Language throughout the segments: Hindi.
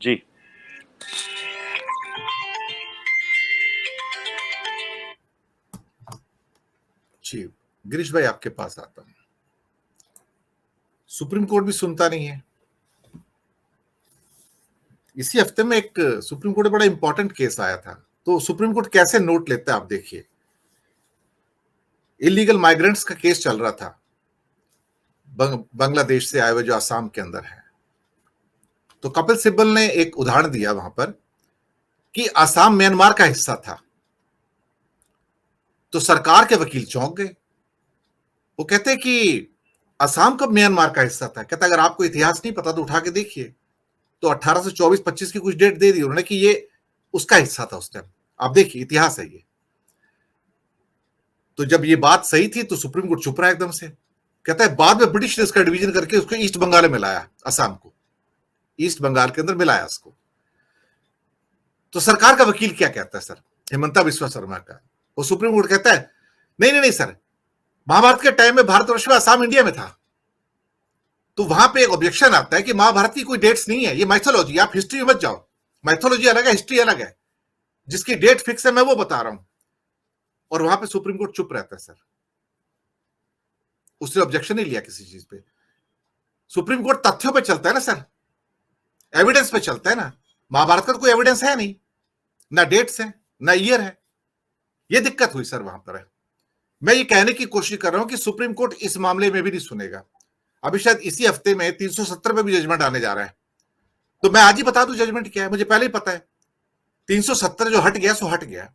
जी। जी, गिरीश भाई आपके पास आता हूं। सुप्रीम कोर्ट भी सुनता नहीं है। इसी हफ्ते में एक सुप्रीम कोर्ट में बड़ा इंपॉर्टेंट केस आया था, तो सुप्रीम कोर्ट कैसे नोट लेता है आप देखिए। इलीगल माइग्रेंट्स का केस चल रहा था, बांग्लादेश से आए हुए जो असम के अंदर है। तो कपिल सिब्बल ने एक उदाहरण दिया वहां पर कि असम म्यांमार का हिस्सा था। तो सरकार के वकील चौंक गए। वो कहते कि असम कब म्यांमार का हिस्सा था। कहता अगर आपको इतिहास नहीं पता तो उठा के देखिए। तो 1824-25 की कुछ डेट दे दी उन्होंने कि ये उसका हिस्सा था उस टाइम। आप देखिए, इतिहास है ये। तो जब ये बात सही थी तो सुप्रीम कोर्ट चुप रहा एकदम से। कहता है बाद में ब्रिटिश ने इसका डिवीजन करके उसको ईस्ट बंगाल में मिलाया, असम को ईस्ट बंगाल के अंदर मिलाया उसको। तो सरकार का वकील क्या कहता है सर, हेमंता बिस्वा शर्मा का, वो सुप्रीम कोर्ट कहता है नहीं नहीं नहीं सर, महाभारत के टाइम में भारतवर्ष में असम इंडिया में था। तो वहां पे एक ऑब्जेक्शन आता है कि महाभारत की कोई डेट्स नहीं है, ये माइथोलॉजी, आप हिस्ट्री में मत जाओ। माइथोलॉजी अलग है, हिस्ट्री अलग है। जिसकी डेट फिक्स है मैं वो बता रहा हूं। और वहां पे सुप्रीम कोर्ट चुप रहता है सर, उसने ऑब्जेक्शन नहीं लिया किसी चीज पे। सुप्रीम कोर्ट तथ्यों पे चलता है ना सर, एविडेंस पे चलता है ना। महाभारत का तो कोई एविडेंस है नहीं, ना डेट्स है ना ईयर है। ये दिक्कत हुई सर वहां पर है। मैं ये कहने की कोशिश कर रहा हूं कि सुप्रीम कोर्ट इस मामले में भी नहीं सुनेगा। अभी शायद इसी हफ्ते में 370 पे भी जजमेंट आने जा रहा है। तो मैं आज ही बता दूं जजमेंट क्या है, मुझे पहले ही पता है। 370 जो हट गया सो हट गया,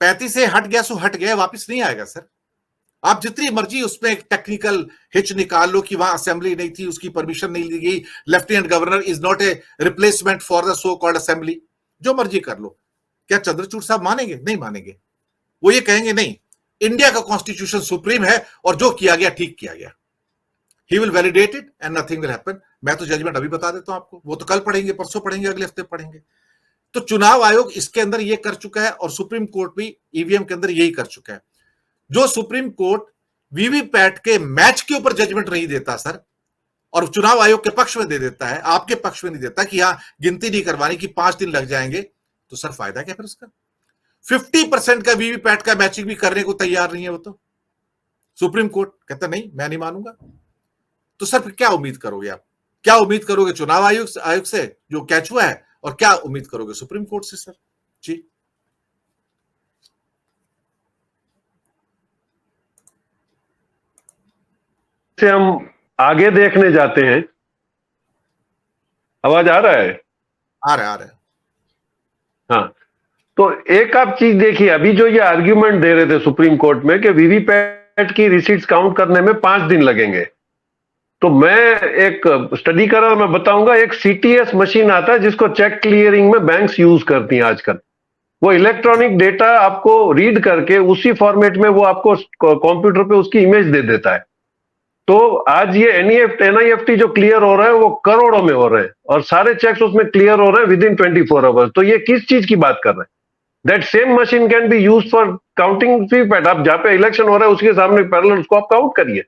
35 से हट गया सो हट गया, वापस नहीं आएगा सर। आप जितनी मर्जी उसमें एक टेक्निकल हिच निकाल लो कि वहां असेंबली नहीं थी, उसकी परमिशन नहीं ली गई, lieutenant governor is not a replacement for the so called assembly, जो मर्जी कर लो। क्या चंद्रचूड़ साहब मानेंगे? नहीं मानेंगे। वो ये कहेंगे नहीं, इंडिया का कॉन्स्टिट्यूशन सुप्रीम है और जो किया गया ठीक किया गया। He will validate it and nothing will happen. मैं तो जजमेंट अभी बता देता हूं आपको, वो तो कल पढ़ेंगे, परसों पढ़ेंगे, अगले हफ्ते पढ़ेंगे। तो चुनाव आयोग इसके अंदर ये कर चुका है और सुप्रीम कोर्ट भी ईवीएम के अंदर यही कर चुका है। जो सुप्रीम कोर्ट वीवीपैट के मैच के ऊपर जजमेंट नहीं देता सर, और चुनाव आयोग के पक्ष में दे देता है, आपके पक्ष में नहीं देता कि यहां गिनती नहीं करवानी कि 5 दिन लग जाएंगे, तो सर फायदा क्या फिर उसका। 50% का वीवीपैट का मैचिंग भी करने को तैयार नहीं है वो तो। सुप्रीम कोर्ट कहता नहीं, मैं नहीं मानूंगा। तो सर फिर क्या उम्मीद करोगे आप? क्या उम्मीद करोगे चुनाव आयोग से जो कैच हुआ है, और क्या उम्मीद करोगे सुप्रीम कोर्ट से सर? जी से हम आगे देखने जाते हैं। आवाज आ रहा है? आ रहा है। हाँ, तो एक आप चीज देखिए, अभी जो ये आर्ग्यूमेंट दे रहे थे सुप्रीम कोर्ट में कि वीवीपैट की रिसीट्स काउंट करने में 5 दिन लगेंगे, तो मैं एक स्टडी कर रहा हूं, मैं बताऊंगा। एक सीटीएस मशीन आता है जिसको चेक क्लियरिंग में बैंक्स यूज करती हैं आजकल। वो इलेक्ट्रॉनिक डेटा आपको रीड करके उसी फॉर्मेट में वो आपको कंप्यूटर पे उसकी इमेज दे देता है। तो आज ये एनईएफटी जो क्लियर हो रहा है वो करोड़ों में हो रहे हैं, और सारे चेक्स उसमें क्लियर हो रहे हैं विद इन 24 आवर्स। तो ये किस चीज की बात कर रहे हैं? That same machine can be use for counting VVPAT. आप जहां पे इलेक्शन हो रहा है उसके सामने पैरेलल उसको आप काउंट करिए,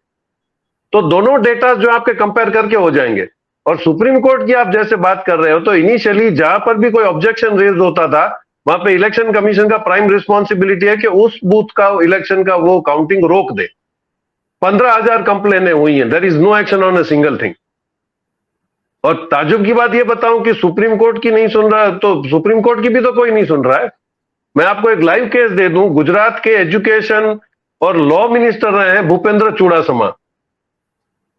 तो दोनों डेटा जो आपके कंपेयर करके हो जाएंगे। और सुप्रीम कोर्ट की आप जैसे बात कर रहे हो, तो इनिशियली जहां पर भी कोई ऑब्जेक्शन रेज होता था वहां पे इलेक्शन कमीशन का प्राइम रिस्पॉन्सिबिलिटी है कि उस बूथ का इलेक्शन का वो काउंटिंग रोक दे। 15,000 कंप्लेनें हुई हैं, there is no action on a single thing. और ताजुब की बात ये बताऊं कि सुप्रीम कोर्ट की नहीं सुन रहा, तो सुप्रीम कोर्ट की भी तो कोई नहीं सुन रहा है। मैं आपको एक लाइव केस दे दूं। गुजरात के एजुकेशन और लॉ मिनिस्टर रहे हैं भूपेंद्र चुड़ासमा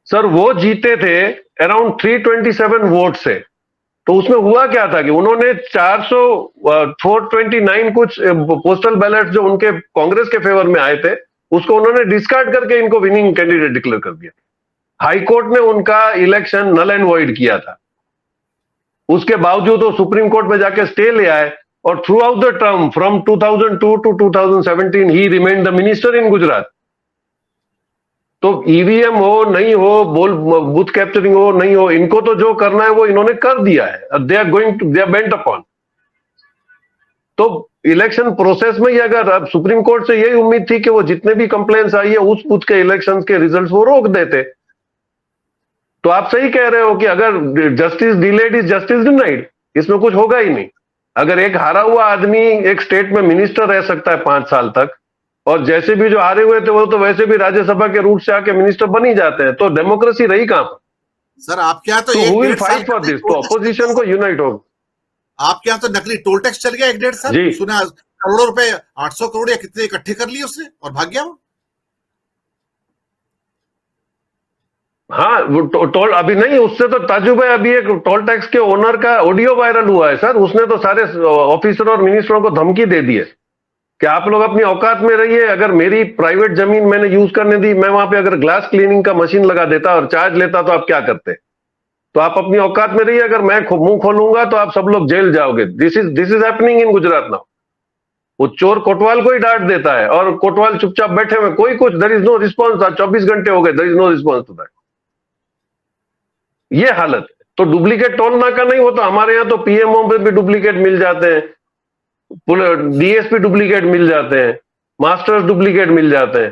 सर, वो जीते थे अराउंड 327 वोट से। तो उसमें हुआ क्या था कि उन्होंने 429 कुछ पोस्टल बैलेट जो उनके कांग्रेस के फेवर में आए थे उसको उन्होंने डिस्कार्ड करके इनको विनिंग कैंडिडेट डिक्लेयर कर दिया। हाई कोर्ट ने उनका इलेक्शन नल एंड वॉइड किया था। उसके बावजूद वो सुप्रीम कोर्ट में जाके स्टे ले आए, और throughout the term from 2002 to 2017 ही remained the minister in Gujarat. तो ईवीएम हो नहीं हो, बूथ कैप्चरिंग हो नहीं हो, इनको तो जो करना है वो इन्होंने कर दिया है। They are going to, they are bent upon. तो इलेक्शन प्रोसेस में ही अगर अब सुप्रीम कोर्ट से यही उम्मीद थी कि वो जितने भी कंप्लेंट्स आई है उस बूथ के इलेक्शंस के रिजल्ट्स वो रोक देते, तो आप सही कह रहे हो कि अगर justice delayed is justice denied, इसमें कुछ होगा ही नहीं। अगर एक हारा हुआ आदमी एक स्टेट में मिनिस्टर रह सकता है 5 साल तक, और जैसे भी जो हारे हुए थे वो तो वैसे भी राज्यसभा के रूट से आके मिनिस्टर बन ही जाते हैं, तो डेमोक्रेसी रही कहां पर? सर आपके यहाँ तो तो एक हु विल 1.5 साल फाइट फॉर दिस? तो अपोजिशन को यूनाइट हो। आपके यहाँ तो नकली टोल टैक्स चल गया 1.5 साल, जी। सुना करोड़ों रुपए 800 करोड़ या कितने इकट्ठे कर लिए उसने और भाग गया वो। हाँ, वो टोल अभी नहीं, उससे तो ताजुब है, अभी एक टोल टैक्स के ओनर का ऑडियो वायरल हुआ है सर। उसने तो सारे ऑफिसर और मिनिस्टरों को धमकी दे दी है कि आप लोग अपनी औकात में रहिए। अगर मेरी प्राइवेट जमीन मैंने यूज करने दी, मैं वहां पे अगर ग्लास क्लीनिंग का मशीन लगा देता और चार्ज लेता तो आप क्या करते? तो आप अपनी औकात में रहिए, अगर मैं मुंह खोलूंगा तो आप सब लोग जेल जाओगे। This is happening in Gujarat now. वो चोर कोतवाल को ही डांट देता है और कोतवाल चुपचाप बैठे हुए, कोई कुछ, देयर इज नो रिस्पॉन्स। 24 घंटे हो गए, there is no response to that. ये हालत है। तो डुप्लीकेट टोल नाका नहीं, वो तो हमारे यहाँ तो पीएमओ पे भी डुप्लीकेट मिल जाते हैं, डीएसपी डुप्लीकेट मिल जाते हैं, मास्टर्स डुप्लीकेट मिल जाते हैं।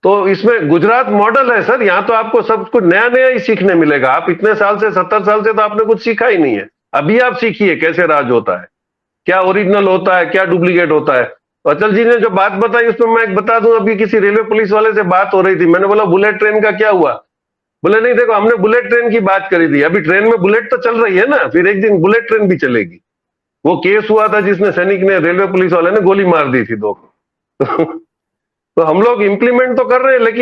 तो इसमें गुजरात मॉडल है सर। यहाँ तो आपको सब कुछ नया नया ही सीखने मिलेगा। आप इतने साल से 70 साल से तो आपने कुछ सीखा ही नहीं है। अभी आप सीखिए कैसे राज होता है, क्या ओरिजिनल होता है, क्या डुप्लीकेट होता है। अचल जी ने जो बात बताई उसमें मैं एक बता दूं, अभी किसी रेलवे पुलिस वाले से बात हो रही थी, मैंने बोला बुलेट ट्रेन का क्या हुआ? बोले नहीं देखो, हमने बुलेट ट्रेन की बात करी थी, अभी ट्रेन में बुलेट तो चल रही है ना, फिर एक दिन बुलेट ट्रेन भी चलेगी। वो केस हुआ था जिसने सैनिक ने, रेलवे पुलिस वाले ने गोली मार दी थी 2 को। तो हम लोग इंप्लीमेंट तो कर रहे हैं, लेकिन